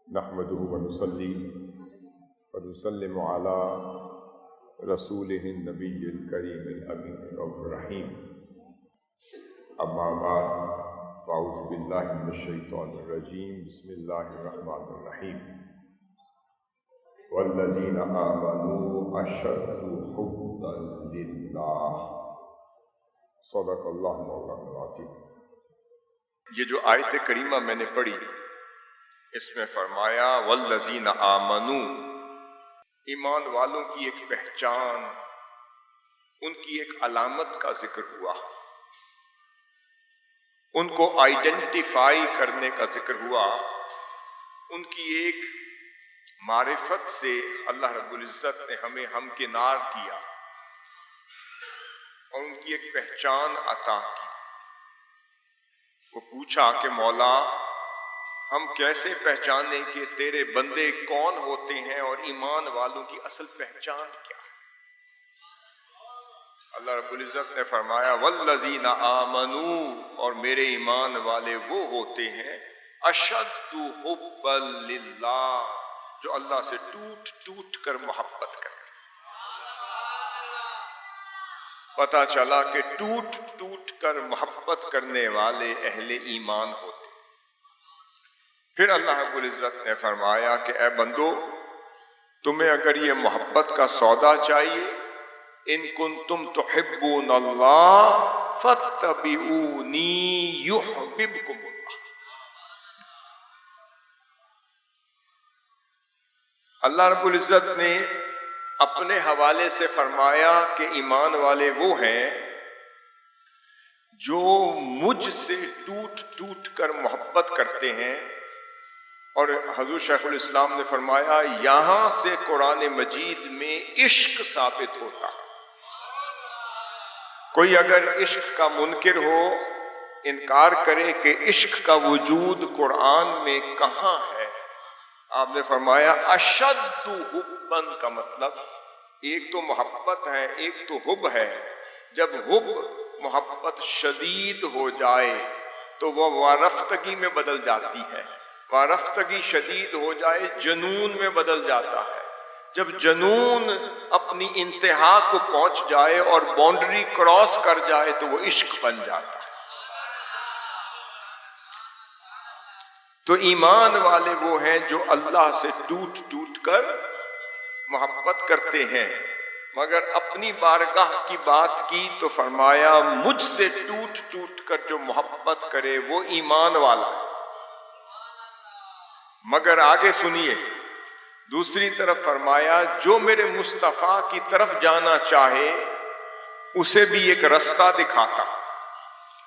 نحمده ونصلي ونسلم على رسوله النبي الكريم الأمين الرؤوف الرحيم. أما بعد، فأعوذ بالله من الشيطان الرجيم. بسم الله الرحمن الرحيم. والذين آمنوا أشد حبا لله. صدق الله مولانا العظيم. یہ جو آیت کریمہ میں نے پڑھی، اس میں فرمایا والذین آمنوا، ایمان والوں کی ایک پہچان، ان کی ایک علامت کا ذکر ہوا، ان کو آئیڈینٹیفائی کرنے کا ذکر ہوا، ان کی ایک معرفت سے اللہ رب العزت نے ہمیں ہمکنار کیا اور ان کی ایک پہچان عطا کی۔ وہ پوچھا کہ مولا ہم کیسے پہچانیں کہ تیرے بندے کون ہوتے ہیں اور ایمان والوں کی اصل پہچان کیا ہے؟ اللہ رب العزت نے فرمایا والذین آمنوا، اور میرے ایمان والے وہ ہوتے ہیں اشد حبا للہ، جو اللہ سے ٹوٹ ٹوٹ کر محبت کرتے ہیں۔ پتہ چلا کہ ٹوٹ ٹوٹ کر محبت کرنے والے اہل ایمان ہوتے۔ پھر اللہ رب العزت نے فرمایا کہ اے بندو، تمہیں اگر یہ محبت کا سودا چاہیے، ان کنتم تحبون اللہ فاتبعونی یحببکم اللہ۔ اللہ رب العزت نے اپنے حوالے سے فرمایا کہ ایمان والے وہ ہیں جو مجھ سے ٹوٹ ٹوٹ کر محبت کرتے ہیں۔ اور حضور شیخ الاسلام نے فرمایا یہاں سے قرآن مجید میں عشق ثابت ہوتا۔ کوئی اگر عشق کا منکر ہو، انکار کرے کہ عشق کا وجود قرآن میں کہاں ہے، آپ نے فرمایا اشد حبا کا مطلب ایک تو محبت ہے، ایک تو حب ہے۔ جب حب محبت شدید ہو جائے تو وہ وارفتگی میں بدل جاتی ہے، وارفتگی شدید ہو جائے جنون میں بدل جاتا ہے۔ جب جنون اپنی انتہا کو پہنچ جائے اور باؤنڈری کراس کر جائے تو وہ عشق بن جاتا ہے۔ تو ایمان والے وہ ہیں جو اللہ سے ٹوٹ ٹوٹ کر محبت کرتے ہیں، مگر اپنی بارگاہ کی بات کی تو فرمایا مجھ سے ٹوٹ ٹوٹ کر جو محبت کرے وہ ایمان والا ہے۔ مگر آگے سنیے، دوسری طرف فرمایا جو میرے مصطفیٰ کی طرف جانا چاہے اسے بھی ایک رستہ دکھاتا۔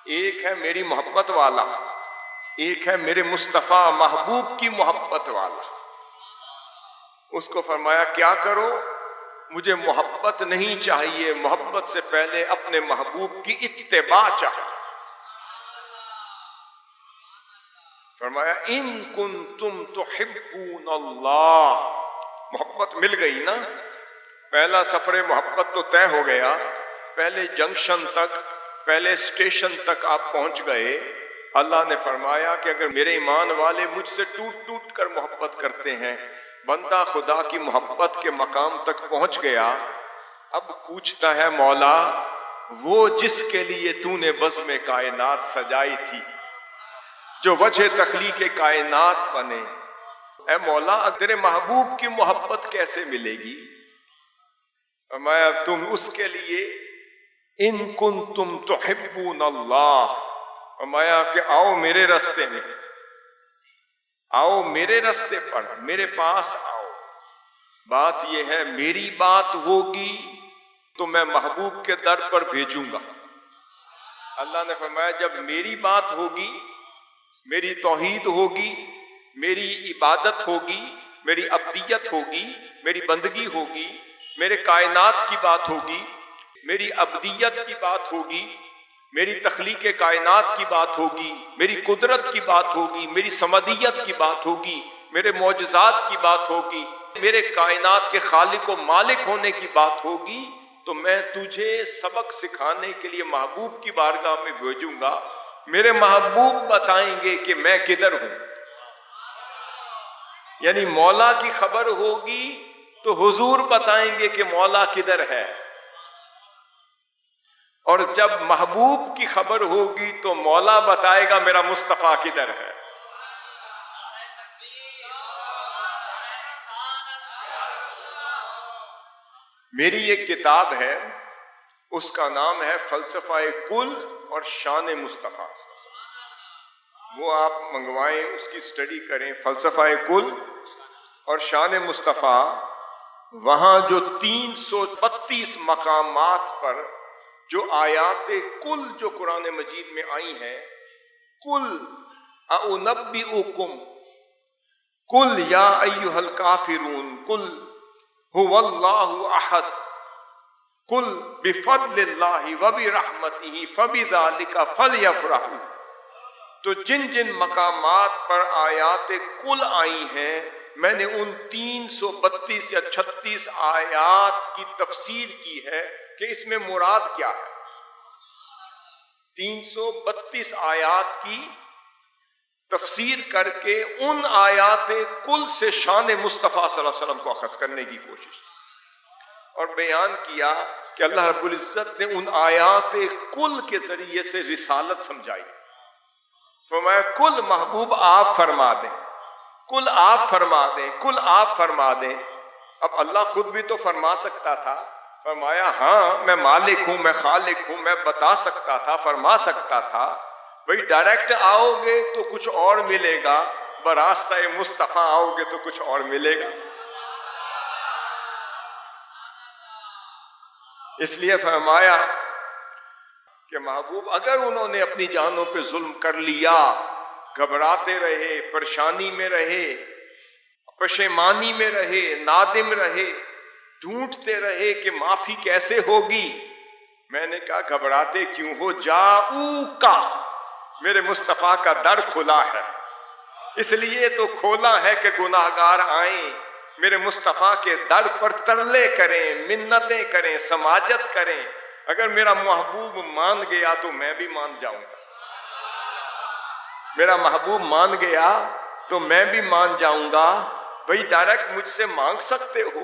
ایک ہے میری محبت والا، ایک ہے میرے مصطفیٰ محبوب کی محبت والا۔ اس کو فرمایا کیا کرو، مجھے محبت نہیں چاہیے، محبت سے پہلے اپنے محبوب کی اتباع چاہیے۔ فرمایا ان کنتم تحبون اللہ، محبت مل گئی نا، پہلا سفر محبت تو طے ہو گیا، پہلے جنکشن تک، پہلے اسٹیشن تک آپ پہنچ گئے۔ اللہ نے فرمایا کہ اگر میرے ایمان والے مجھ سے ٹوٹ ٹوٹ کر محبت کرتے ہیں، بندہ خدا کی محبت کے مقام تک پہنچ گیا، اب پوچھتا ہے مولا وہ جس کے لیے تو نے بزم کائنات سجائی تھی، جو وجہ تخلیق کائنات بنے، اے مولا تیرے محبوب کی محبت کیسے ملے گی؟ فرمایا تم اس کے لیے ان کنتم تحبون اللہ، فرمایا کہ آؤ میرے رستے میں، آؤ میرے رستے پر، میرے پاس آؤ۔ بات یہ ہے میری بات ہوگی تو میں محبوب کے در پر بھیجوں گا۔ اللہ نے فرمایا جب میری بات ہوگی، میری توحید ہوگی، میری عبادت ہوگی، میری عبدیت ہوگی، میری بندگی ہوگی، میرے کائنات کی بات ہوگی، میری عبدیت کی بات ہوگی، میری تخلیق کائنات کی بات ہوگی، میری قدرت کی بات ہوگی، میری سمدیت کی بات ہوگی، میرے معجزات کی بات ہوگی، میرے کائنات کے خالق و مالک ہونے کی بات ہوگی، تو میں تجھے سبق سکھانے کے لیے محبوب کی بارگاہ میں بھیجوں گا۔ میرے محبوب بتائیں گے کہ میں کدھر ہوں۔ یعنی مولا کی خبر ہوگی تو حضور بتائیں گے کہ مولا کدھر ہے، اور جب محبوب کی خبر ہوگی تو مولا بتائے گا میرا مصطفیٰ کدھر ہے۔ میری ایک کتاب ہے، اس کا نام ہے فلسفہ کل اور شان مصطفیٰ، وہ آپ منگوائیں، اس کی سٹڈی کریں، فلسفہ کل اور شان مصطفیٰ۔ وہاں جو 332 مقامات پر جو آیات کل جو قرآن مجید میں آئی ہیں، کل اعنبئکم، کل یا ایھا الکافرون، کل هو اللہ احد، کل بفضل اللہ وبرحمتہ فبذلک فلیفرحوا۔ تو جن جن مقامات پر آیات کل آئی ہیں، میں نے ان 332 یا 36 آیات کی تفسیر کی ہے کہ اس میں مراد کیا ہے۔ 332 آیات کی تفسیر کر کے ان آیات کل سے شان مصطفیٰ صلی اللہ علیہ وسلم کو اخذ کرنے کی کوشش کی، اور بیان کیا کہ اللہ رب العزت نے ان آیات کل کے ذریعے سے رسالت سمجھائی۔ فرمایا کل محبوب آپ فرما دیں، کل آپ فرما دیں، کل آپ فرما دیں۔ اب اللہ خود بھی تو فرما سکتا تھا، فرمایا ہاں میں مالک ہوں، میں خالق ہوں، میں بتا سکتا تھا، فرما سکتا تھا۔ بھئی ڈائریکٹ آؤ گے تو کچھ اور ملے گا، براستہ مصطفیٰ آؤ گے تو کچھ اور ملے گا۔ اس لیے فرمایا کہ محبوب اگر انہوں نے اپنی جانوں پہ ظلم کر لیا، گھبراتے رہے، پریشانی میں رہے، پشیمانی میں رہے، نادم رہے، ڈھونڈتے رہے کہ معافی کیسے ہوگی، میں نے کہا گھبراتے کیوں ہو، جاؤکا، میرے مصطفیٰ کا در کھلا ہے، اس لیے تو کھولا ہے کہ گناہگار آئیں میرے مصطفیٰ کے در پر ترلے کریں، منتیں کریں، سماجت کریں۔ اگر میرا محبوب مان گیا تو میں بھی مان جاؤں گا، میرا محبوب مان گیا تو میں بھی مان جاؤں گا۔ بھئی ڈائریکٹ مجھ سے مانگ سکتے ہو،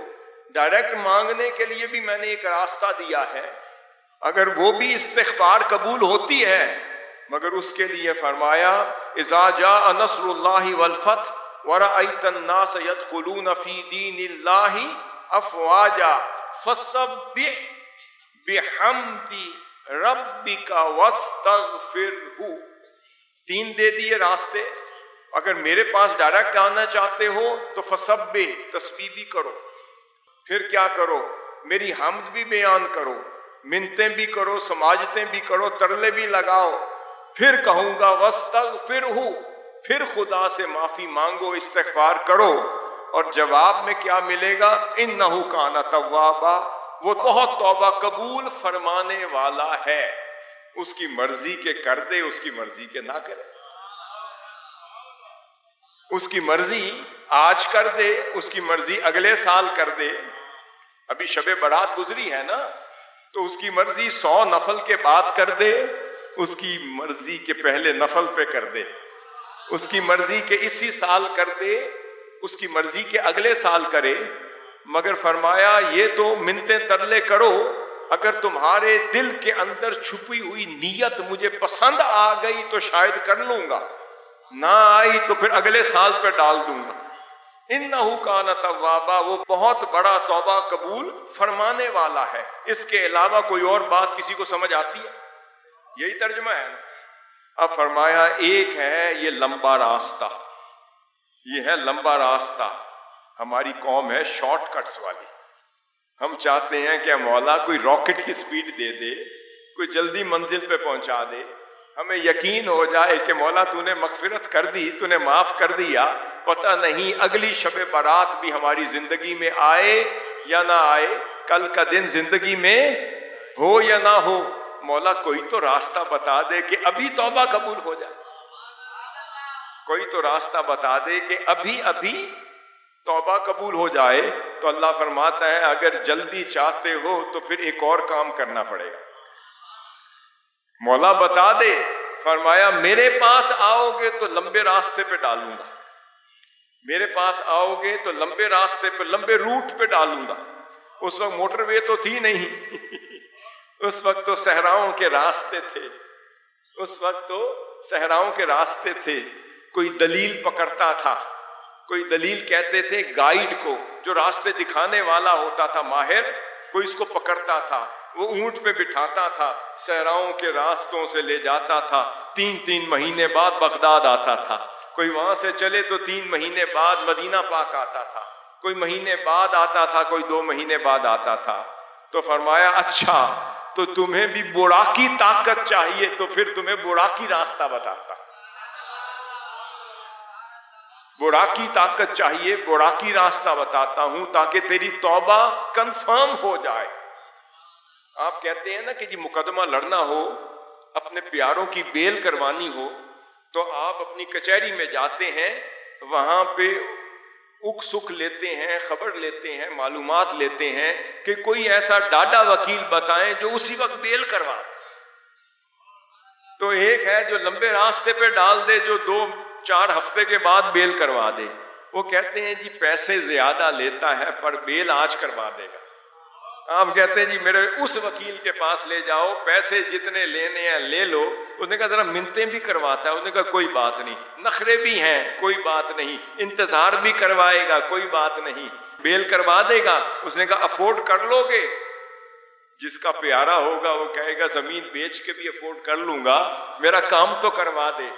ڈائریکٹ مانگنے کے لیے بھی میں نے ایک راستہ دیا ہے، اگر وہ بھی استغفار قبول ہوتی ہے، مگر اس کے لیے فرمایا اذا جاء نصر اللہ والفتح ورأیت الناس يدخلون فی دین اللہ افواجا فسبح بحمد ربک واستغفرہ۔ 3 دے دیے راستے، اگر میرے پاس ڈائریکٹ آنا چاہتے ہو تو فسبح، تسبیح بھی کرو، پھر کیا کرو، میری حمد بھی بیان کرو، منتیں بھی کرو، سماجتیں بھی کرو، ترلے بھی لگاؤ، پھر کہوں گا واستغفرہ، پھر خدا سے معافی مانگو، استغفار کرو، اور جواب میں کیا ملے گا، انہ کان توابا، وہ بہت توبہ قبول فرمانے والا ہے، اس کی مرضی کے کر دے، اس کی مرضی کے نہ کرے، اس کی مرضی آج کر دے، اس کی مرضی اگلے سال کر دے۔ ابھی شب برات گزری ہے نا، تو اس کی مرضی 100 نفل کے بعد کر دے، اس کی مرضی کے پہلے نفل پہ کر دے، اس کی مرضی کے اسی سال کر دے، اس کی مرضی کے اگلے سال کرے۔ مگر فرمایا یہ تو منتیں ترلے کرو، اگر تمہارے دل کے اندر چھپی ہوئی نیت مجھے پسند آ گئی تو شاید کر لوں گا، نہ آئی تو پھر اگلے سال پہ ڈال دوں گا۔ انہ کان توابا، وہ بہت بڑا توبہ قبول فرمانے والا ہے۔ اس کے علاوہ کوئی اور بات کسی کو سمجھ آتی ہے؟ یہی ترجمہ ہے نا۔ اب فرمایا ایک ہے یہ لمبا راستہ، یہ ہے لمبا راستہ، ہماری قوم ہے شارٹ کٹس والی۔ ہم چاہتے ہیں کہ مولا کوئی راکٹ کی سپیڈ دے دے، کوئی جلدی منزل پہ پہنچا دے، ہمیں یقین ہو جائے کہ مولا تو نے مغفرت کر دی، تو نے معاف کر دیا، پتہ نہیں اگلی شب برات بھی ہماری زندگی میں آئے یا نہ آئے، کل کا دن زندگی میں ہو یا نہ ہو، مولا کوئی تو راستہ بتا دے کہ ابھی توبہ قبول ہو جائے، کوئی تو راستہ بتا دے کہ ابھی ابھی توبہ قبول ہو جائے۔ تو اللہ فرماتا ہے اگر جلدی چاہتے ہو تو پھر ایک اور کام کرنا پڑے گا۔ مولا بتا دے، فرمایا میرے پاس آؤ گے تو لمبے راستے پہ ڈالوں گا، میرے پاس آؤ گے تو لمبے راستے پہ، لمبے روٹ پہ ڈالوں گا. اس وقت موٹر وے تو تھی نہیں اس وقت تو صحراؤں کے راستے تھے، اس وقت تو صحراؤں کے راستے تھے. کوئی دلیل پکڑتا تھا، کوئی دلیل کہتے تھے گائیڈ کو، جو راستے دکھانے والا ہوتا تھا ماہر، کوئی اس کو پکڑتا تھا، وہ اونٹ پہ بٹھاتا تھا، صحراؤں کے راستوں سے لے جاتا تھا. 3 مہینے بعد بغداد آتا تھا. کوئی وہاں سے چلے تو 3 مہینے بعد مدینہ پاک آتا تھا، کوئی مہینے بعد آتا تھا، کوئی 2 مہینے بعد آتا تھا. تو فرمایا اچھا تو تمہیں بھی بوڑھاکی طاقت چاہیے تو پھر تمہیں بوڑھاکی راستہ بتاتا. بوڑھاکی طاقت چاہیے، بوڑھاکی راستہ بتاتا ہوں تاکہ تیری توبہ کنفرم ہو جائے. آپ کہتے ہیں نا کہ جی مقدمہ لڑنا ہو، اپنے پیاروں کی بیل کروانی ہو، تو آپ اپنی کچہری میں جاتے ہیں، وہاں پہ اک سکھ لیتے ہیں، خبر لیتے ہیں، معلومات لیتے ہیں کہ کوئی ایسا ڈاڈا وکیل بتائیں جو اسی وقت بیل کروا دے. تو ایک ہے جو لمبے راستے پہ ڈال دے، جو 2-4 ہفتے کے بعد بیل کروا دے. وہ کہتے ہیں جی پیسے زیادہ لیتا ہے پر بیل آج کروا دے گا. آپ کہتے ہیں جی میرے اس وکیل کے پاس لے جاؤ، پیسے جتنے لینے ہیں لے لو. اس نے کہا ذرا منتیں بھی کرواتا ہے. اس نے کہا کوئی بات نہیں. نخرے بھی ہیں، کوئی بات نہیں. انتظار بھی کروائے گا، کوئی بات نہیں. بیل کروا دے گا. اس نے کہا افورڈ کر لو گے؟ جس کا پیارا ہوگا وہ کہے گا زمین بیچ کے بھی افورڈ کر لوں گا، میرا کام تو کروا دے.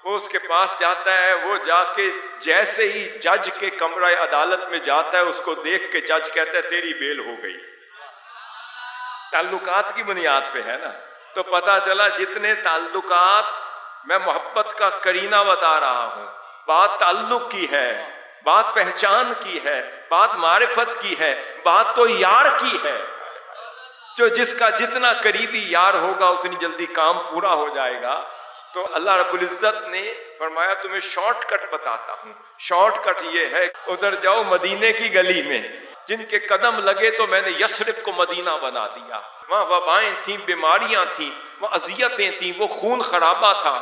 وہ اس کے پاس جاتا ہے، وہ جا کے جیسے ہی جج کے کمرہ عدالت میں جاتا ہے، اس کو دیکھ کے جج کہتا ہے تیری بیل ہو گئی. تعلقات کی بنیاد پہ ہے نا. تو پتا چلا جتنے تعلقات، میں محبت کا کرینہ بتا رہا ہوں، بات تعلق کی ہے، بات پہچان کی ہے، بات معرفت کی ہے، بات تو یار کی ہے. جو جس کا جتنا قریبی یار ہوگا اتنی جلدی کام پورا ہو جائے گا. تو اللہ رب العزت نے فرمایا تمہیں شارٹ کٹ بتاتا ہوں. شارٹ کٹ یہ ہے، ادھر جاؤ مدینے کی گلی میں، جن کے قدم لگے تو میں نے یثرب کو مدینہ بنا دیا. وہاں وبائیں تھیں، بیماریاں تھیں، وہ اذیتیں تھیں، وہ خون خرابہ تھا.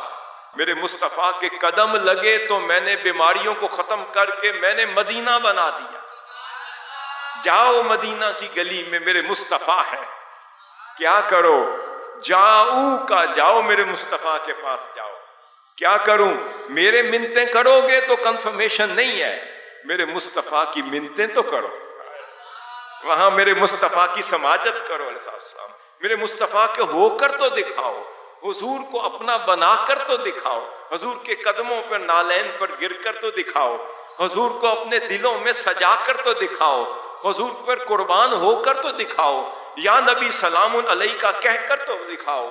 میرے مصطفیٰ کے قدم لگے تو میں نے بیماریوں کو ختم کر کے میں نے مدینہ بنا دیا. جاؤ مدینہ کی گلی میں، میرے مصطفیٰ ہے. کیا کرو؟ جاؤ کا جاؤ، میرے مصطفیٰ کے پاس جاؤ. کیا کروں؟ میرے منتیں کرو گے تو کنفرمیشن نہیں ہے، میرے مصطفیٰ کی منتیں تو کرو. وہاں میرے مصطفیٰ کی سماجت کرو. علیہ السلام میرے مصطفیٰ کے ہو کر تو دکھاؤ، حضور کو اپنا بنا کر تو دکھاؤ، حضور کے قدموں پر نالین پر گر کر تو دکھاؤ، حضور کو اپنے دلوں میں سجا کر تو دکھاؤ، حضور پر قربان ہو کر تو دکھاؤ، یا نبی سلام علیہ کا کہہ کر تو دکھاؤ،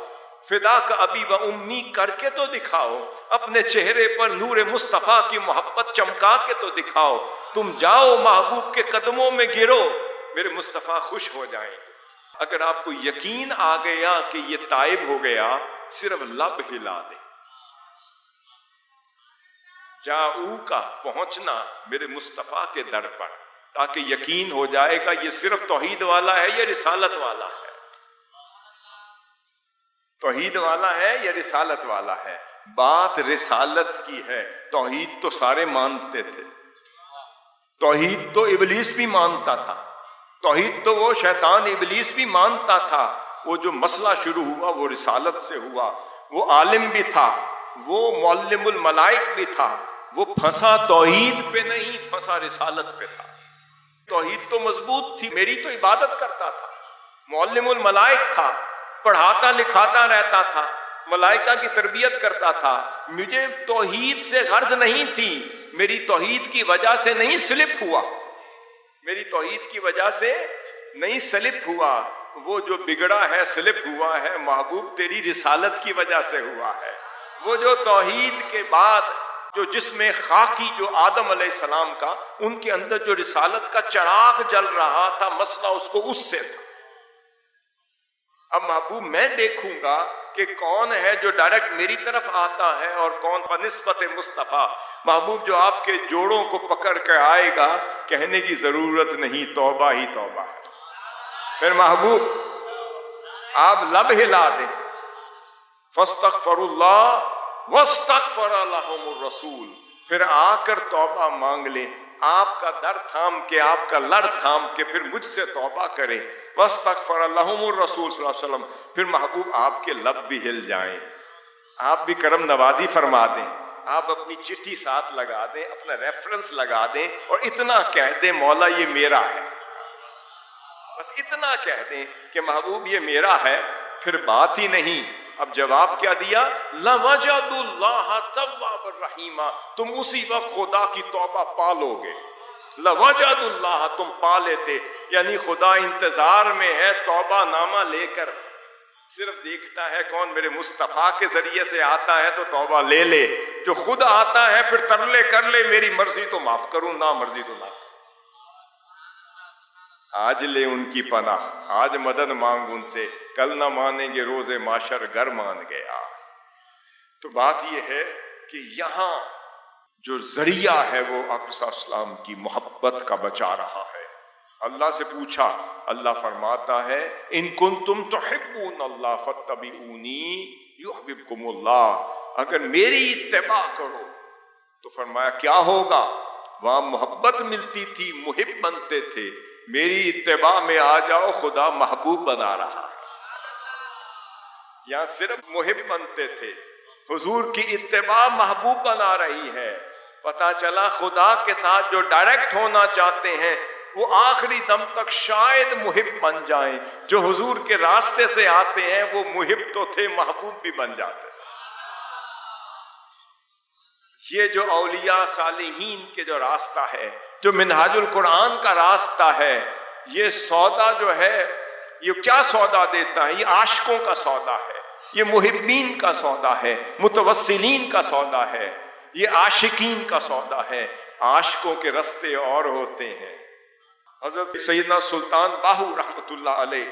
فدا کا ابی و امی کر کے تو دکھاؤ، اپنے چہرے پر نور مصطفیٰ کی محبت چمکا کے تو دکھاؤ. تم جاؤ محبوب کے قدموں میں گرو، میرے مصطفیٰ خوش ہو جائیں. اگر آپ کو یقین آ گیا کہ یہ تائب ہو گیا، صرف لب ہلا دے. جاؤ کا پہنچنا میرے مصطفیٰ کے در پر، تاکہ یقین ہو جائے گا یہ صرف توحید والا ہے یا رسالت والا ہے. توحید والا ہے یا رسالت والا ہے. بات رسالت کی ہے. توحید تو سارے مانتے تھے، توحید تو ابلیس بھی مانتا تھا، توحید تو وہ شیطان ابلیس بھی مانتا تھا. وہ جو مسئلہ شروع ہوا وہ رسالت سے ہوا. وہ عالم بھی تھا، وہ معلم الملائک بھی تھا. وہ پھنسا توحید پہ نہیں، پھنسا رسالت پہ تھا. توحید تو مضبوط تھی، میری تو عبادت کرتا تھا. معلم الملائک تھا، پڑھاتا لکھاتا رہتا تھا، ملائکہ کی تربیت کرتا تھا. مجھے توحید سے غرض نہیں تھی، میری توحید کی وجہ سے نہیں سلپ ہوا، میری توحید کی وجہ سے نہیں سلپ ہوا. وہ جو بگڑا ہے سلپ ہوا ہے، محبوب تیری رسالت کی وجہ سے ہوا ہے. وہ جو توحید کے بعد جو جس میں خاکی جو آدم علیہ السلام کا، ان کے اندر جو رسالت کا چراغ جل رہا تھا، مسئلہ اس کو اس سے تھا. اب محبوب میں دیکھوں گا کہ کون ہے جو ڈائریکٹ میری طرف آتا ہے اور کون بنسبت مصطفیٰ. محبوب جو آپ کے جوڑوں کو پکڑ کے آئے گا، کہنے کی ضرورت نہیں، توبہ ہی توبہ. پھر محبوب آپ لب ہلا دیں، فاستغفر اللہ واستغفر لهم الرسول. پھر آ کر توبہ مانگ لیں، آپ کا در تھام کے، آپ کا لڑ تھام کے پھر مجھ سے توبہ کریں۔ واستغفر لہم الرسول صلی اللہ علیہ وسلم، پھر محبوب آپ کے لب بھی ہل جائیں، آپ بھی کرم نوازی فرما دیں، آپ اپنی چٹھی ساتھ لگا دیں، اپنا ریفرنس لگا دیں اور اتنا کہہ دیں مولا یہ میرا ہے، بس اتنا کہہ دیں کہ محبوب یہ میرا ہے، پھر بات ہی نہیں۔ اب جواب کیا دیا؟ لَوَجَدُ اللَّهَ تَوَّابًا رَحِيمًا، تم اسی وقت خدا کی توبہ پالو گے۔ لَوَجَدُ اللَّهَ، تم پا لیتے، یعنی خدا انتظار میں ہے توبہ نامہ لے کر، صرف دیکھتا ہے کون میرے مصطفیٰ کے ذریعے سے آتا ہے تو توبہ لے لے، جو خود آتا ہے پھر ترلے کر لے، میری مرضی تو معاف کروں، نہ مرضی تو نہ کروں۔ آج لے ان کی پناہ، آج مدد مانگ ان سے، کل نہ مانیں گے روز معاشر گر مان گیا۔ تو بات یہ ہے کہ یہاں جو ذریعہ ہے وہ آقا صلی اللہ علیہ وسلم کی محبت کا بچا رہا ہے۔ اللہ سے پوچھا، اللہ فرماتا ہے ان کنتم تحبون اللہ فاتبعونی یحببکم اللہ، اگر میری اتباع کرو تو فرمایا کیا ہوگا؟ وہاں محبت ملتی تھی، محب بنتے تھے، میری اتباع میں آ جاؤ، خدا محبوب بنا رہا ہے۔ یہاں صرف محب بنتے تھے، حضور کی اتباع محبوب بنا رہی ہے۔ پتہ چلا خدا کے ساتھ جو ڈائریکٹ ہونا چاہتے ہیں وہ آخری دم تک شاید محب بن جائیں، جو حضور کے راستے سے آتے ہیں وہ محب تو تھے، محبوب بھی بن جاتے۔ یہ جو اولیاء صالحین کے جو راستہ ہے، جو منہاج القرآن کا راستہ ہے، یہ سودا جو ہے، یہ کیا سودا دیتا ہے؟ یہ عاشقوں کا سودا ہے، یہ محبین کا سودا ہے، متوسلین کا سودا ہے، یہ عاشقین کا سودا ہے۔ عاشقوں کے رستے اور ہوتے ہیں۔ حضرت سیدنا سلطان باہو رحمۃ اللہ علیہ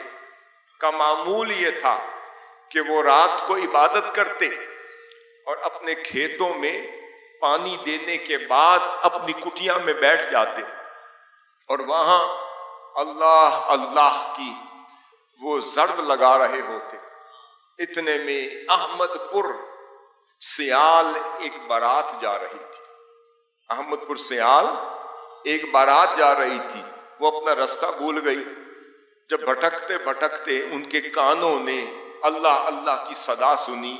کا معمول یہ تھا کہ وہ رات کو عبادت کرتے اور اپنے کھیتوں میں پانی دینے کے بعد اپنی کٹیا میں بیٹھ جاتے اور وہاں اللہ اللہ کی وہ ضرب لگا رہے ہوتے۔ اتنے میں احمد پور سیال ایک بارات جا رہی تھی، احمد پور سیال ایک بارات جا رہی تھی، وہ اپنا رستہ بھول گئی۔ جب بھٹکتے بھٹکتے ان کے کانوں نے اللہ اللہ کی صدا سنی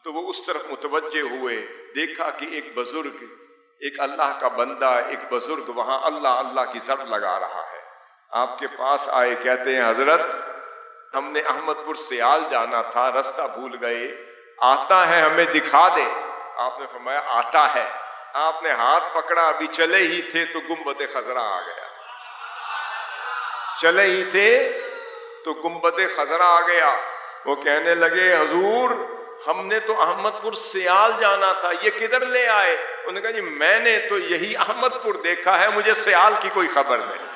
تو وہ اس طرف متوجہ ہوئے، دیکھا کہ ایک بزرگ، ایک اللہ کا بندہ، ایک بزرگ وہاں اللہ اللہ کی ضرب لگا رہا ہے۔ آپ کے پاس آئے، کہتے ہیں حضرت ہم نے احمد پور سیال جانا تھا، رستہ بھول گئے، آتا ہے ہمیں دکھا دے۔ آپ نے فرمایا آتا ہے۔ آپ نے ہاتھ پکڑا، ابھی چلے ہی تھے تو گنبد خضرا آ گیا، چلے ہی تھے تو گنبد خضرا آ گیا۔ وہ کہنے لگے حضور ہم نے تو احمد پور سیال جانا تھا، یہ کدھر لے آئے؟ انہوں نے کہا جی میں نے تو یہی احمد پور دیکھا ہے، مجھے سیال کی کوئی خبر نہیں۔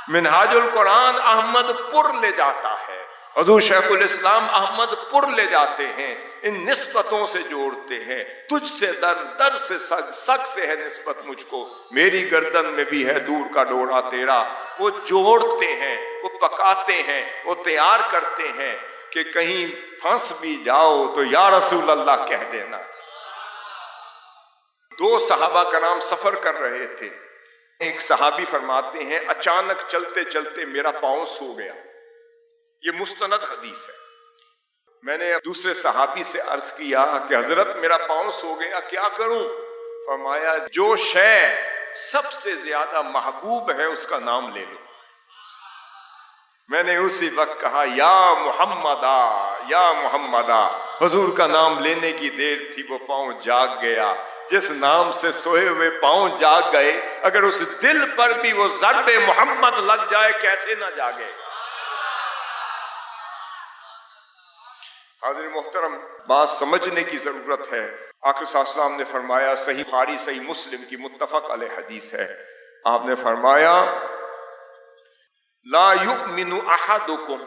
منہاج القرآن احمد پور لے جاتا ہے، حضور شیخ الاسلام احمد پور لے جاتے ہیں، ان نسبتوں سے جوڑتے ہیں۔ تجھ سے در، در سے سگ، سگ سے ہے نسبت مجھ کو، میری گردن میں بھی ہے دور کا ڈوڑا تیرا۔ وہ جوڑتے ہیں، وہ پکاتے ہیں، وہ تیار کرتے ہیں کہ کہیں پھنس بھی جاؤ تو یا رسول اللہ کہہ دینا۔ دو صحابہ کرام سفر کر رہے تھے، ایک صحابی فرماتے ہیں اچانک چلتے چلتے میرا پاؤں سو گیا، یہ مستند حدیث ہے۔ میں نے دوسرے صحابی سے عرض کیا کہ حضرت میرا پاؤں سو گیا، کیا کروں؟ فرمایا جو شے سب سے زیادہ محبوب ہے اس کا نام لے لو۔ میں نے اسی وقت کہا یا محمدہ یا محمدہ، حضور کا نام لینے کی دیر تھی، وہ پاؤں جاگ گیا۔ جس نام سے سوئے ہوئے پاؤں جاگ گئے، اگر اس دل پر بھی وہ ضرب محمد لگ جائے کیسے نہ جاگے۔ حاضر محترم، بات سمجھنے کی ضرورت ہے۔ آقا صلی اللہ علیہ وسلم نے فرمایا، صحیح بخاری صحیح مسلم کی متفق علیہ حدیث ہے، آپ نے فرمایا لا یؤمن احدکم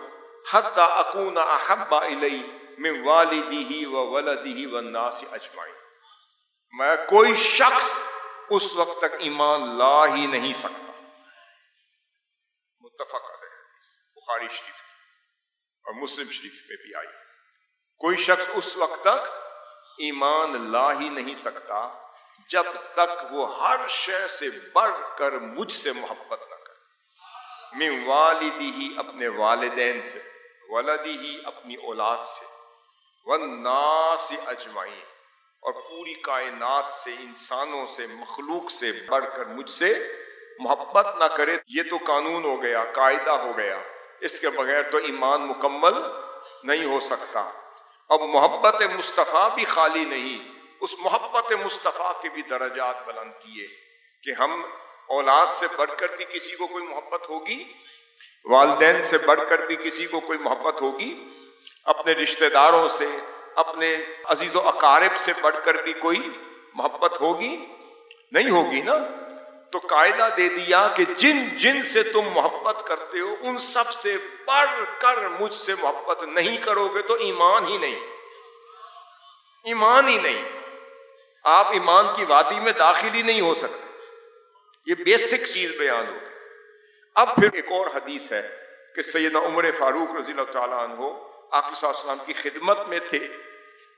حتی اکون احب الی من والدہ وولدہ والناس اجمعین، میں کوئی شخص اس وقت تک ایمان لا ہی نہیں سکتا، متفق علیہ حدیث بخاری شریف کی اور مسلم شریف میں بھی آئی۔ کوئی شخص اس وقت تک ایمان لا ہی نہیں سکتا جب تک وہ ہر شے سے بڑھ کر مجھ سے محبت نہ کرے، من والدی اپنے والدین سے، ولدی اپنی اولاد سے، والناس اجمعین اور پوری کائنات سے، انسانوں سے، مخلوق سے بڑھ کر مجھ سے محبت نہ کرے۔ یہ تو قانون ہو گیا، قاعدہ ہو گیا، اس کے بغیر تو ایمان مکمل نہیں ہو سکتا۔ اب محبت مصطفیٰ بھی خالی نہیں، اس محبت مصطفیٰ کے بھی درجات بلند کیے کہ ہم اولاد سے بڑھ کر بھی کسی کو کوئی محبت ہوگی، والدین سے بڑھ کر بھی کسی کو کوئی محبت ہوگی، اپنے رشتہ داروں سے، اپنے عزیز و اقارب سے بڑھ کر بھی کوئی محبت ہوگی؟ نہیں ہوگی نا۔ تو قاعدہ دے دیا کہ جن جن سے تم محبت کرتے ہو ان سب سے بڑھ کر مجھ سے محبت نہیں کرو گے تو ایمان ہی نہیں، ایمان ہی نہیں، آپ ایمان کی وادی میں داخل ہی نہیں ہو سکتے۔ یہ بیسک چیز بیان ہو۔ اب پھر ایک اور حدیث ہے کہ سیدنا عمر فاروق رضی اللہ تعالیٰ عنہ آقا صلی اللہ علیہ وسلم کی خدمت میں تھے،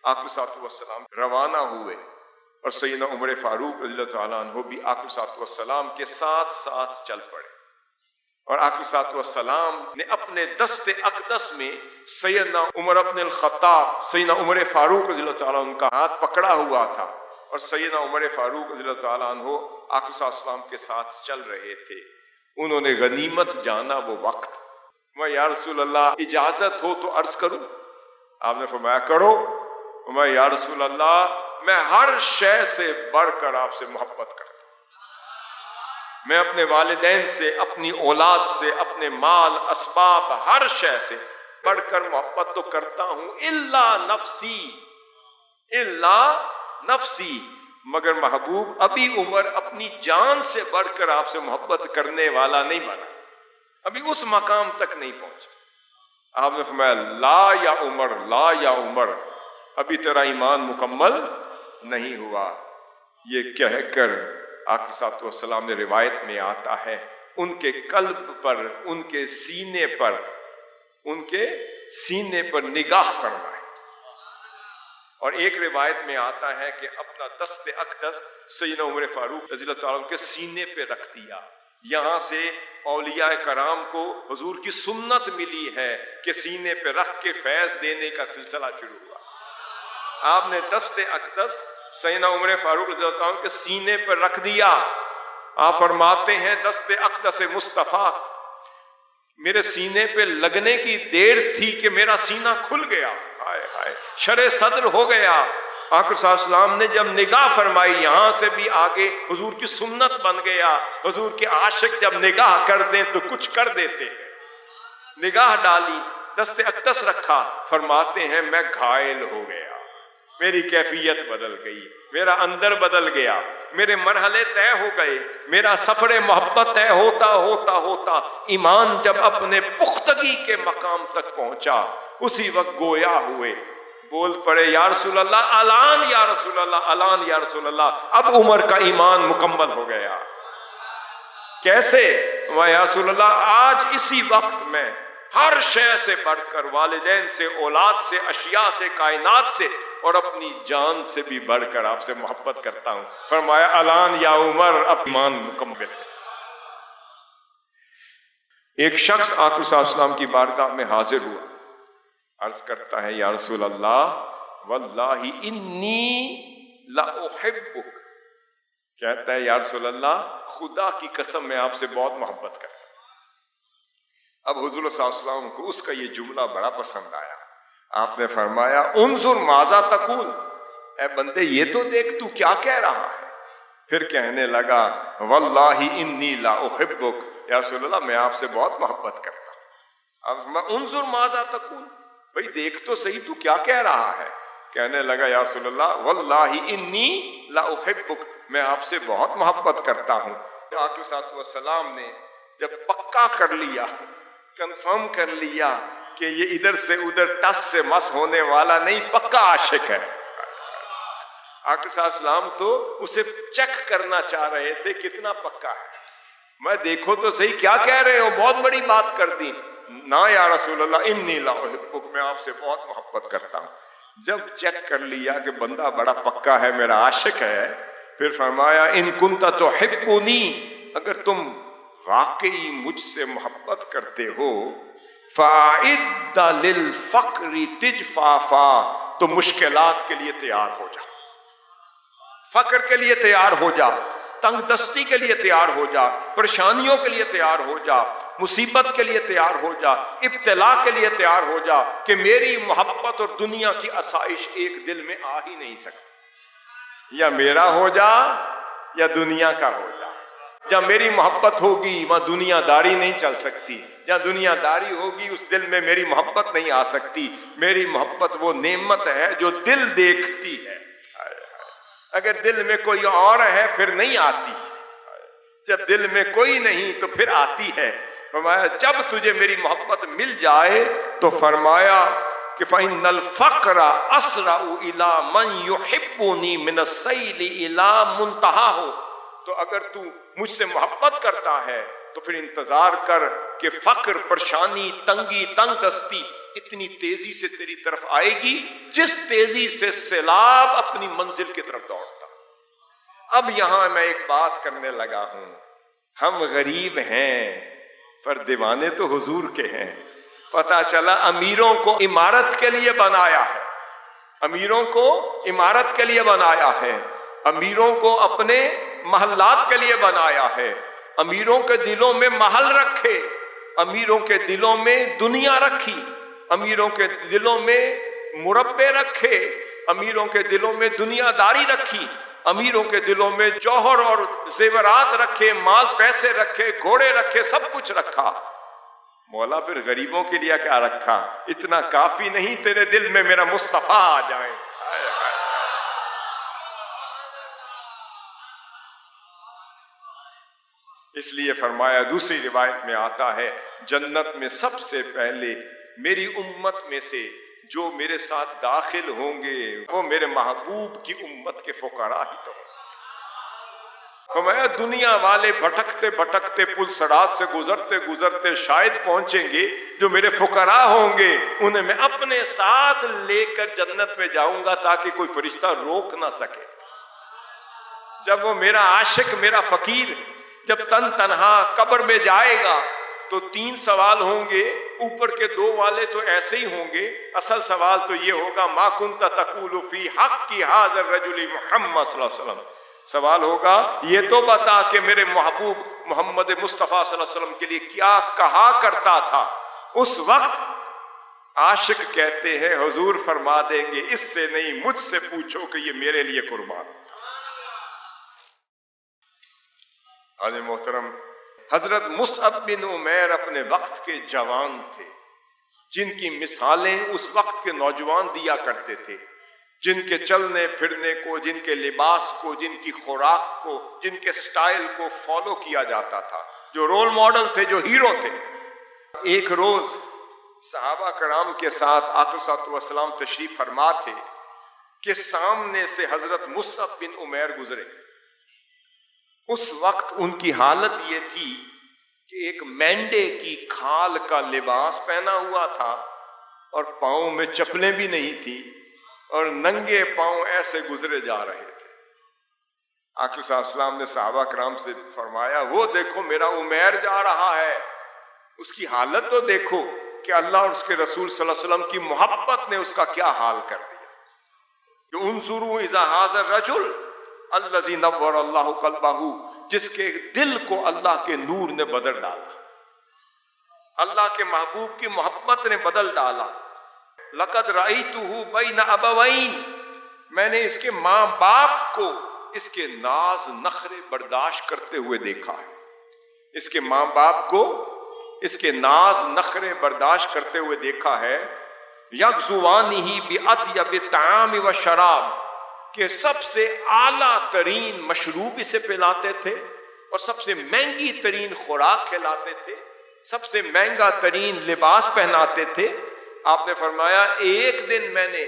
آقا صلی اللہ علیہ وسلم روانہ ہوئے اور سیدنا عمر فاروق رضی اللہ تعالیٰ عنہ بھی آقا صلی اللہ علیہ وسلم کے ساتھ ساتھ چل پڑے، اور آقا صلی اللہ علیہ وسلم نے اپنے دست اقدس میں سیدنا عمر بن الخطاب، سیدنا عمر فاروق رضی اللہ تعالیٰ عنہ کا ہاتھ پکڑا ہوا تھا، اور سیدنا عمر فاروق رضی اللہ تعالیٰ عنہ آقا صلی اللہ علیہ وسلم کے ساتھ چل رہے تھے۔ انہوں نے غنیمت جانا وہ وقت، میں یا رسول اللہ اجازت ہو تو عرض کروں؟ آپ نے فرمایا کرو۔ میں یا رسول اللہ میں ہر شے سے بڑھ کر آپ سے محبت کرتا ہوں، میں اپنے والدین سے، اپنی اولاد سے، اپنے مال اسباب، ہر شے سے بڑھ کر محبت تو کرتا ہوں، الا نفسی، الا نفسی، مگر محبوب ابھی عمر اپنی جان سے بڑھ کر آپ سے محبت کرنے والا نہیں بنا، ابھی اس مقام تک نہیں پہنچا۔ آپ نے فرمایا لا یا عمر، لا یا عمر، ابھی تیرا ایمان مکمل نہیں ہوا۔ یہ کہہ کر آقا صلی اللہ علیہ وسلم نے، روایت میں آتا ہے، ان کے قلب پر، ان کے سینے پر، ان کے سینے پر نگاہ فرمائے، اور ایک روایت میں آتا ہے کہ اپنا دست اقدس سیدنا عمر فاروق رضی اللہ تعالیٰ عنہ کے سینے پہ رکھ دیا۔ یہاں سے اولیاء کرام کو حضور کی سنت ملی ہے کہ سینے پہ رکھ کے فیض دینے کا سلسلہ شروع ہوا۔ آپ نے دست اقدس سیدنا عمر فاروق رضی اللہ تعالیٰ عنہ کے سینے پہ رکھ دیا۔ آپ فرماتے ہیں دست اقدس مصطفیٰ میرے سینے پہ لگنے کی دیر تھی کہ میرا سینہ کھل گیا، ہائے ہائے، شرح صدر ہو گیا۔ آقا صلی اللہ علیہ وسلم نے جب نگاہ فرمائی، یہاں سے بھی آگے حضور کی سنت بن گیا، حضور کے عاشق جب نگاہ کر دیں تو کچھ کر دیتے ہیں۔ نگاہ ڈالی، دست اقدس رکھا، فرماتے ہیں میں گھائل ہو گیا، میری کیفیت بدل گئی، میرا اندر بدل گیا، میرے مرحلے طے ہو گئے، میرا سفر محبت طے ہوتا ہوتا ہوتا ایمان جب اپنے پختگی کے مقام تک پہنچا، اسی وقت گویا ہوئے، بول پڑے یا رسول اللہ الان، یا رسول اللہ الان، یا رسول اللہ اب عمر کا ایمان مکمل ہو گیا۔ کیسے؟ یا رسول اللہ آج اسی وقت میں ہر شے سے بڑھ کر، والدین سے، اولاد سے، اشیاء سے، کائنات سے، اور اپنی جان سے بھی بڑھ کر آپ سے محبت کرتا ہوں۔ فرمایا الان یا عمر اب ایمان مکمل ہے۔ ایک شخص آقا صلی اللہ علیہ وسلم کی بارگاہ میں حاضر ہوا، عرض کرتا ہے یا رسول اللہ واللہ انی لاحبک، کہتا ہے یا رسول اللہ خدا کی قسم میں آپ سے بہت محبت کرتا ہوں۔ اب حضور صلی اللہ علیہ وسلم کو اس کا یہ جملہ بڑا پسند آیا۔ آپ نے فرمایا انظر ماذا تقول، اے بندے یہ تو دیکھ تو کیا کہہ رہا ہے۔ پھر کہنے لگا واللہ انی لاحبک، یا رسول اللہ میں آپ سے بہت محبت کرتا ہوں۔ اب فرمایا انظر ماذا تقول، بھئی دیکھ تو صحیح تو کیا کہہ رہا ہے۔ کہنے لگا یا رسول اللہ واللہ انی لاحبک، میں آپ سے بہت محبت کرتا ہوں۔ آقا صلی اللہ علیہ وسلم نے جب پکا کر لیا، کنفرم کر لیا کہ یہ ادھر سے ادھر ٹس سے مس ہونے والا نہیں، پکا عاشق ہے، آقا صلی اللہ علیہ وسلم تو اسے چیک کرنا چاہ رہے تھے کتنا پکا ہے۔ میں دیکھو تو صحیح کیا کہہ رہے ہو، بہت بڑی بات کر دی۔ نا یا رسول اللہ انی لاحبک، میں آپ سے بہت محبت کرتا ہوں۔ جب چیک کر لیا کہ بندہ بڑا پکا ہے، میرا عاشق ہے، پھر فرمایا ان کنت تحبنی، اگر تم واقعی مجھ سے محبت کرتے ہو، فاعد للفقر تجفافا، تو مشکلات کے لیے تیار ہو جا، فقر کے لیے تیار ہو جا، تنگ دستی کے لیے تیار ہو جا، پریشانیوں کے لیے تیار ہو جا، مصیبت کے لیے تیار ہو جا، ابتلا کے لیے تیار ہو جا، کہ میری محبت اور دنیا کی آسائش ایک دل میں آ ہی نہیں سکتی، یا میرا ہو جا یا دنیا کا ہو جا۔ جب میری محبت ہوگی وہاں دنیا داری نہیں چل سکتی، جہاں دنیا داری ہوگی اس دل میں میری محبت نہیں آ سکتی۔ میری محبت وہ نعمت ہے جو دل دیکھتی ہے، اگر دل میں کوئی اور ہے پھر نہیں آتی، جب دل میں کوئی نہیں تو پھر آتی ہے۔ فرمایا جب تجھے میری محبت مل جائے تو فرمایا کہ فَإِنَّ الْفَقْرَ أَسْرَعُ إِلَىٰ مَنْ يُحِبُّنِي مِنَ السَّيْلِ إِلَىٰ مُنْتَهَاهُ، تو اگر تو مجھ سے محبت کرتا ہے تو پھر انتظار کر کہ فقر، پریشانی، تنگی، تنگ دستی اتنی تیزی سے تیری طرف آئے گی جس تیزی سے سیلاب اپنی منزل کی طرف دوڑتا۔ اب یہاں میں ایک بات کرنے لگا ہوں، ہم غریب ہیں پر دیوانے تو حضور کے ہیں۔ پتہ چلا امیروں کو عمارت کے لیے بنایا ہے، امیروں کو عمارت کے لیے بنایا ہے، امیروں کو اپنے محلات کے لیے بنایا ہے، امیروں کے دلوں میں محل رکھے، امیروں کے دلوں میں دنیا رکھی، امیروں کے دلوں میں مربے رکھے، امیروں کے دلوں میں دنیا داری رکھی، امیروں کے دلوں میں جوہر اور زیورات رکھے، مال پیسے رکھے، گھوڑے رکھے، سب کچھ رکھا۔ مولا پھر غریبوں کے لیے کیا رکھا؟ اتنا کافی نہیں تیرے دل میں میرا مصطفیٰ آ جائے۔ اس لیے فرمایا، دوسری روایت میں آتا ہے جنت میں سب سے پہلے میری امت میں سے جو میرے ساتھ داخل ہوں گے وہ میرے محبوب کی امت کے فقراء ہی تو ہوں۔ فرمایا دنیا والے بھٹکتے بھٹکتے پل صراط سے گزرتے گزرتے شاید پہنچیں گے، جو میرے فقراء ہوں گے انہیں میں اپنے ساتھ لے کر جنت میں جاؤں گا تاکہ کوئی فرشتہ روک نہ سکے۔ جب وہ میرا عاشق، میرا فقیر جب تن تنہا قبر میں جائے گا تو 3 سوال ہوں گے، اوپر کے 2 والے تو ایسے ہی ہوں گے، اصل سوال تو یہ ہوگا ما کنت تقول فی حق ھذا الرجل محمد صلی اللہ علیہ وسلم، سوال ہوگا یہ تو بتا کہ میرے محبوب محمد مصطفیٰ صلی اللہ علیہ وسلم کے لیے کیا کہا کرتا تھا۔ اس وقت عاشق کہتے ہیں حضور فرما دیں گے اس سے نہیں، مجھ سے پوچھو کہ یہ میرے لیے قربان۔ حضرت محترم حضرت مصعب بن عمیر اپنے وقت کے جوان تھے، جن کی مثالیں اس وقت کے نوجوان دیا کرتے تھے، جن کے چلنے پھرنے کو، جن کے لباس کو، جن کی خوراک کو، جن کے سٹائل کو فالو کیا جاتا تھا، جو رول ماڈل تھے، جو ہیرو تھے۔ ایک روز صحابہ کرام کے ساتھ آقا صلی اللہ علیہ وسلم تشریف فرما تھے کہ سامنے سے حضرت مصعب بن عمیر گزرے۔ اس وقت ان کی حالت یہ تھی کہ ایک مینڈے کی کھال کا لباس پہنا ہوا تھا اور پاؤں میں چپلیں بھی نہیں تھی، اور ننگے پاؤں ایسے گزرے جا رہے تھے۔ آقا صلی اللہ علیہ وسلم نے صحابہ کرام سے فرمایا وہ دیکھو میرا عمیر جا رہا ہے، اس کی حالت تو دیکھو کہ اللہ اور اس کے رسول صلی اللہ علیہ وسلم کی محبت نے اس کا کیا حال کر دیا۔ کہ انظروا اذا ھذا الرجل الذی نور اللہ قلبہ، جس کے دل کو اللہ کے نور نے بدل ڈالا، اللہ کے محبوب کی محبت نے بدل ڈالا۔ لقد رأیتہ بین ابوین، میں نے اس کے ماں باپ کو اس کے ناز نخرے برداشت کرتے ہوئے دیکھا ہے، اس کے ماں باپ کو اس کے ناز نخرے برداشت کرتے ہوئے دیکھا ہے۔ یغزوانہ بأطیب الطعام والشراب، کہ سب سے اعلیٰ ترین مشروب اسے پلاتے تھے اور سب سے مہنگی ترین خوراک کھلاتے تھے، سب سے مہنگا ترین لباس پہناتے تھے۔ آپ نے فرمایا ایک دن میں نے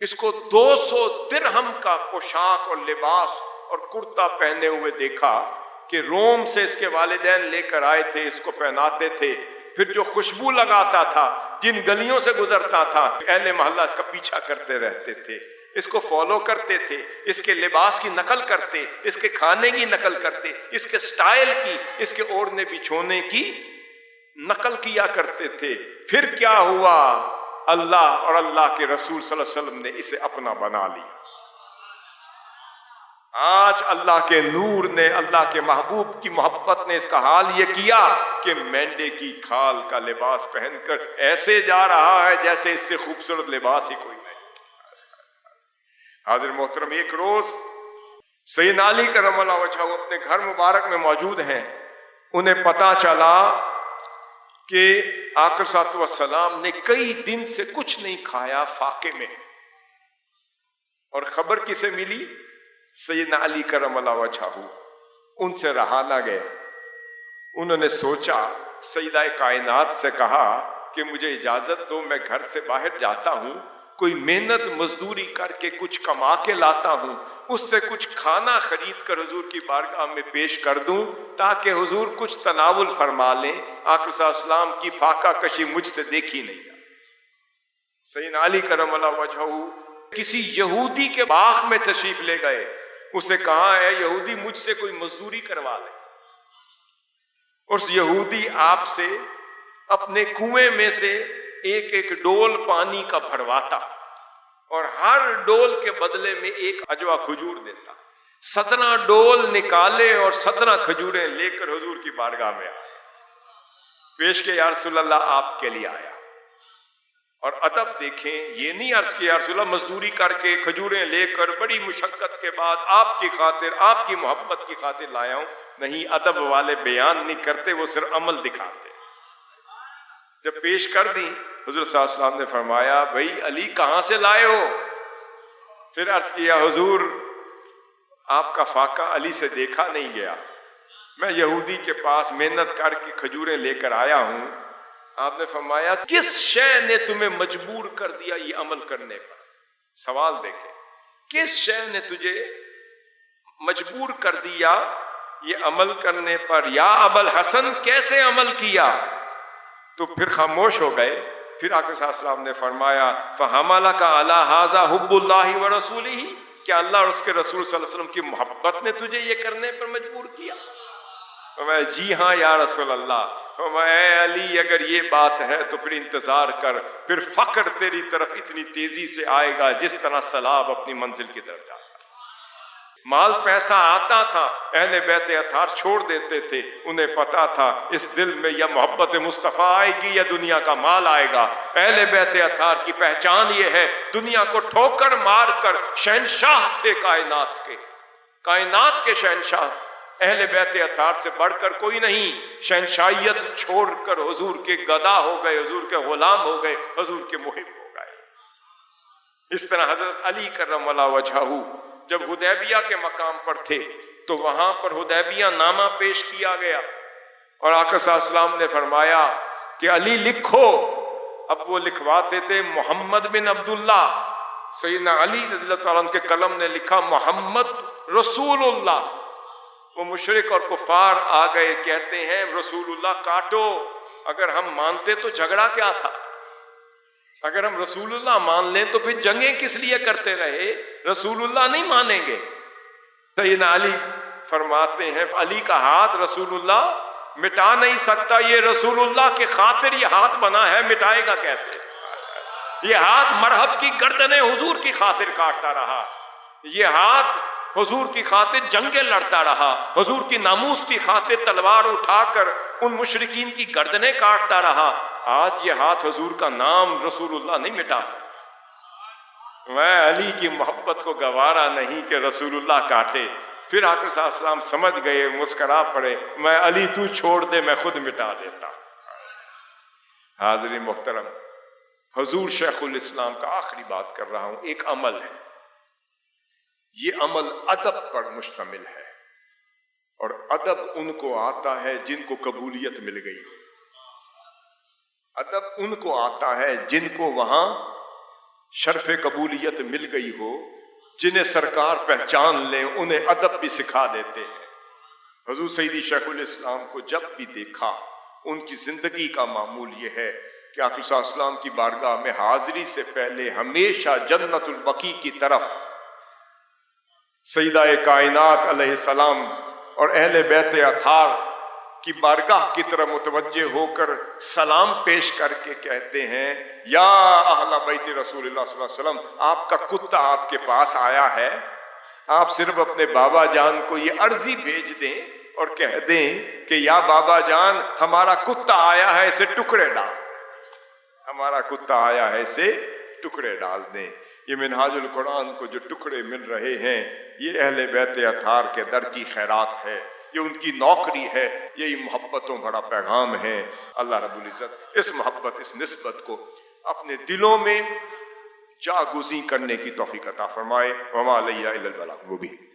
اس کو 200 درہم کا پوشاک اور لباس اور کرتا پہنے ہوئے دیکھا کہ روم سے اس کے والدین لے کر آئے تھے، اس کو پہناتے تھے، پھر جو خوشبو لگاتا تھا، جن گلیوں سے گزرتا تھا، اہل محلہ اس کا پیچھا کرتے رہتے تھے۔ اس کو فالو کرتے تھے، اس کے لباس کی نقل کرتے، اس کے کھانے کی نقل کرتے، اس کے سٹائل کی، اس کے اوڑھنے بچھونے کی نقل کیا کرتے تھے۔ پھر کیا ہوا؟ اللہ اور اللہ کے رسول صلی اللہ علیہ وسلم نے اسے اپنا بنا لیا۔ آج اللہ کے نور نے، اللہ کے محبوب کی محبت نے اس کا حال یہ کیا کہ مینڈے کی کھال کا لباس پہن کر ایسے جا رہا ہے جیسے اس سے خوبصورت لباس ہی کوئی نہیں۔ حاضر محترم، ایک روز سیدنا علی کرم اللہ وجہہ اپنے گھر مبارک میں موجود ہیں، انہیں پتا چلا کہ آقا صلی اللہ علیہ وسلم نے کئی دن سے کچھ نہیں کھایا فاقے میں، اور خبر کسے ملی؟ سیدنا علی کرم اللہ وجہہ۔ ان سے رہا نہ گئے، انہوں نے سوچا، سیدہ کائنات سے کہا کہ مجھے اجازت دو، میں گھر سے باہر جاتا ہوں، کوئی محنت مزدوری کر کے کچھ کما کے لاتا ہوں، اس سے کچھ کھانا خرید کر حضور کی بارگاہ میں پیش کر دوں تاکہ حضور کچھ تناول فرما لیں۔ آقا صلی اللہ علیہ وسلم کی فاقہ کشی مجھ سے دیکھی نہیں جاتی۔ سیدنا علی کرم اللہ وجہہ کسی یہودی کے باغ میں تشریف لے گئے، اسے کہا ہے یہودی مجھ سے کوئی مزدوری کروا لے، اور اس یہودی آپ سے اپنے کنویں میں سے ایک ایک ڈول پانی کا بھرواتا، اور ہر ڈول کے بدلے میں ایک عجوہ کھجور دیتا۔ 17 ڈول نکالے اور 17 کھجوریں لے کر حضور کی بارگاہ میں آئے، پیش کے یا رسول اللہ آپ کے لیے آیا۔ اور ادب دیکھیں، یہ نہیں عرض کیا یا رسول اللہ مزدوری کر کے کھجوریں لے کر بڑی مشقت کے بعد آپ کی خاطر، آپ کی محبت کی خاطر لایا ہوں، نہیں، ادب والے بیان نہیں کرتے، وہ صرف عمل دکھاتے۔ جب پیش کر دی، حضور صلی اللہ علیہ وسلم نے فرمایا بھائی علی کہاں سے لائے ہو؟ پھر عرض کیا حضور آپ کا فاقہ علی سے دیکھا نہیں گیا، میں یہودی کے پاس محنت کر کے کھجوریں لے کر آیا ہوں۔ آپ نے فرمایا کس شے نے تمہیں مجبور کر دیا یہ عمل کرنے پر؟ سوال دیکھیں، کس شے نے تجھے مجبور کر دیا یہ عمل کرنے پر؟ یا ابوالحسن کیسے عمل کیا؟ تو پھر خاموش ہو گئے۔ پھر آقا صلی اللہ علیہ وسلم نے فرمایا فَحَمَلَكَ عَلَى هَذَا حُبُّ اللَّهِ وَرَسُولِهِ، کیا اللہ اور اس کے رسول صلی اللہ علیہ وسلم کی محبت نے تجھے یہ کرنے پر مجبور کیا؟ فرمایا جی ہاں یا رسول اللہ۔ فرمایا اے علی اگر یہ بات ہے تو پھر انتظار کر، پھر فقر تیری طرف اتنی تیزی سے آئے گا جس طرح سیلاب اپنی منزل کی طرف جاتا ہے۔ مال پیسہ آتا تھا، اہل بیت اطہار چھوڑ دیتے تھے، انہیں پتا تھا اس دل میں یا محبت مصطفیٰ آئے گی یا دنیا کا مال آئے گا۔ اہل بیت اطہار کی پہچان یہ ہے، دنیا کو ٹھوکر مار کر شہنشاہ تھے کائنات کے، کائنات کے شہنشاہ، اہل بیت اطہار سے بڑھ کر کوئی نہیں۔ شہنشاہیت چھوڑ کر حضور کے گدا ہو گئے، حضور کے غلام ہو گئے، حضور کے محب ہو گئے۔ اس طرح حضرت علی کرم اللہ وجہہ جب حدیبیہ کے مقام پر تھے تو وہاں پر حدیبیہ نامہ پیش کیا گیا، اور آقا صلی اللہ علیہ وسلم نے فرمایا کہ علی لکھو۔ اب وہ لکھواتے تھے محمد بن عبداللہ، سیدنا علی رضی اللہ تعالیٰ عنہ کے قلم نے لکھا محمد رسول اللہ۔ وہ مشرک اور کفار آ گئے، کہتے ہیں رسول اللہ کاٹو، اگر ہم مانتے تو جھگڑا کیا تھا؟ اگر ہم رسول اللہ مان لیں تو پھر جنگیں کس لیے کرتے رہے؟ رسول اللہ نہیں مانیں گے۔ سیدنا علی فرماتے ہیں علی کا ہاتھ رسول اللہ مٹا نہیں سکتا، یہ رسول اللہ کے خاطر یہ ہاتھ بنا ہے، مٹائے گا کیسے؟ یہ ہاتھ مرحب کی گردنیں حضور کی خاطر کاٹتا رہا، یہ ہاتھ حضور کی خاطر جنگیں لڑتا رہا، حضور کی ناموس کی خاطر تلوار اٹھا کر ان مشرکین کی گردنیں کاٹتا رہا۔ آج یہ ہاتھ حضور کا نام رسول اللہ نہیں مٹا سکتا۔ میں علی کی محبت کو گوارا نہیں کہ رسول اللہ کاٹے۔ پھر آقا صلی اللہ علیہ وسلم سمجھ گئے، مسکرا پڑے، میں علی تو چھوڑ دے میں خود مٹا دیتا۔ حاضرین محترم، حضور شیخ الاسلام کا آخری بات کر رہا ہوں، ایک عمل ہے، یہ عمل ادب پر مشتمل ہے، اور ادب ان کو آتا ہے جن کو قبولیت مل گئی ہو۔ ادب ان کو آتا ہے جن کو وہاں شرف قبولیت مل گئی ہو، جنہیں سرکار پہچان لیں، انہیں ادب بھی سکھا دیتے ہیں۔ حضور سیدی شیخ الاسلام کو جب بھی دیکھا، ان کی زندگی کا معمول یہ ہے کہ آقا صلی اللہ علیہ وسلم کی بارگاہ میں حاضری سے پہلے ہمیشہ جنت البقیع کی طرف سیدہ کائنات علیہ السلام اور اہل بیت اطہار کی بارگاہ کی طرف متوجہ ہو کر سلام پیش کر کے کہتے ہیں یا اہل بیت رسول اللہ صلی اللہ علیہ وسلم، آپ کا کتا آپ کے پاس آیا ہے، آپ صرف اپنے بابا جان کو یہ عرضی بھیج دیں اور کہہ دیں کہ یا بابا جان ہمارا کتا آیا ہے، اسے ٹکڑے ڈال دیں، ہمارا کتا آیا ہے، اسے ٹکڑے ڈال دیں۔ یہ منہاج القرآن کو جو ٹکڑے مل رہے ہیں یہ اہل بیت اطہار کے در کی خیرات ہے، یہ ان کی نوکری ہے، یہی محبتوں بڑا پیغام ہے۔ اللہ رب العزت اس محبت، اس نسبت کو اپنے دلوں میں جاگزیں کرنے کی توفیق عطا فرمائے۔ وما علیہ الا البلاغ المبین۔